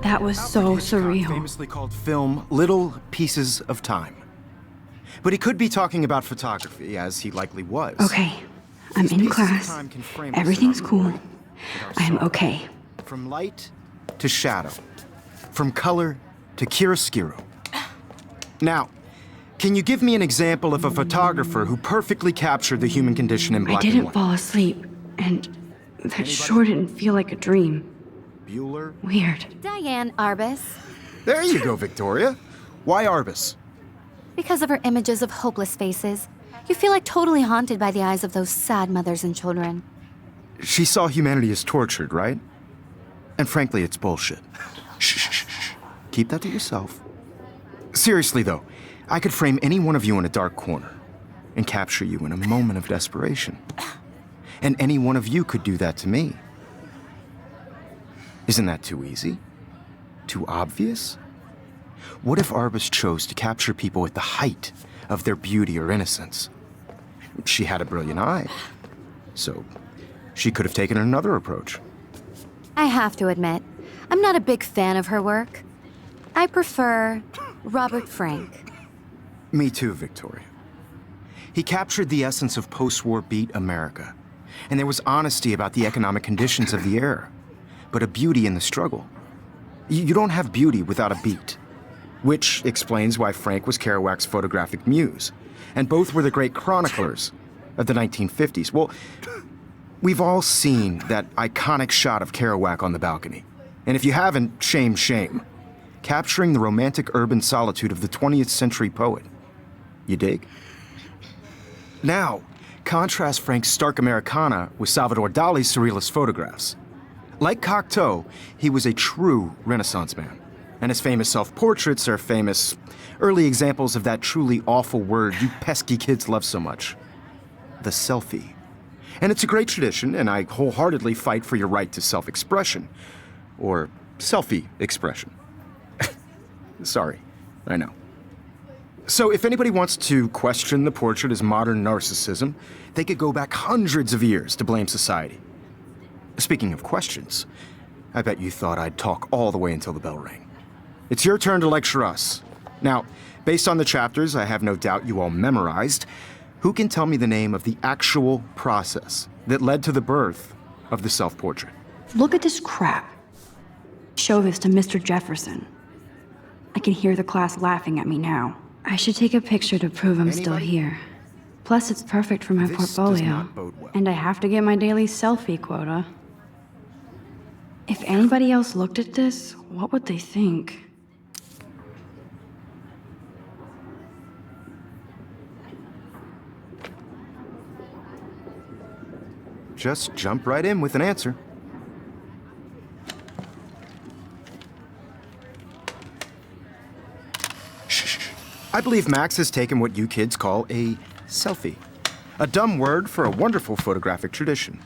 That was so surreal. Famously called film Little Pieces of Time. But he could be talking about photography, as he likely was. Okay, I'm in class. Everything's cool. I'm okay. From light to shadow. From color to chiaroscuro. Now, can you give me an example of a photographer who perfectly captured the human condition in black and white? I didn't fall asleep, and that sure didn't feel like a dream. Bueller? Weird. Diane Arbus. There you go, Victoria. Why Arbus? Because of her images of hopeless faces, you feel like totally haunted by the eyes of those sad mothers and children. She saw humanity as tortured, right? And frankly, it's bullshit. Shh, shh, shh, shh. Keep that to yourself. Seriously, though, I could frame any one of you in a dark corner and capture you in a moment of desperation. And any one of you could do that to me. Isn't that too easy? Too obvious? What if Arbus chose to capture people at the height of their beauty or innocence? She had a brilliant eye, so she could have taken another approach. I have to admit, I'm not a big fan of her work. I prefer Robert Frank. Me too, Victoria. He captured the essence of post-war beat America, and there was honesty about the economic conditions of the era, but a beauty in the struggle. You don't have beauty without a beat, which explains why Frank was Kerouac's photographic muse, and both were the great chroniclers of the 1950s. Well, we've all seen that iconic shot of Kerouac on the balcony, and if you haven't, shame, shame. Capturing the romantic urban solitude of the 20th century poet. You dig? Now, contrast Frank's stark Americana with Salvador Dali's surrealist photographs. Like Cocteau, he was a true Renaissance man, and his famous self-portraits are famous early examples of that truly awful word you pesky kids love so much. The selfie. And it's a great tradition, and I wholeheartedly fight for your right to self-expression. Or selfie expression. Sorry, I know. So if anybody wants to question the portrait as modern narcissism, they could go back hundreds of years to blame society. Speaking of questions, I bet you thought I'd talk all the way until the bell rang. It's your turn to lecture us. Now, based on the chapters I have no doubt you all memorized, who can tell me the name of the actual process that led to the birth of the self-portrait? Look at this crap. Show this to Mr. Jefferson. I can hear the class laughing at me now. I should take a picture to prove I'm still here. Plus, it's perfect for my This does portfolio. not bode well. And I have to get my daily selfie quota. If anybody else looked at this, what would they think? Just jump right in with an answer. I believe Max has taken what you kids call a selfie. A dumb word for a wonderful photographic tradition.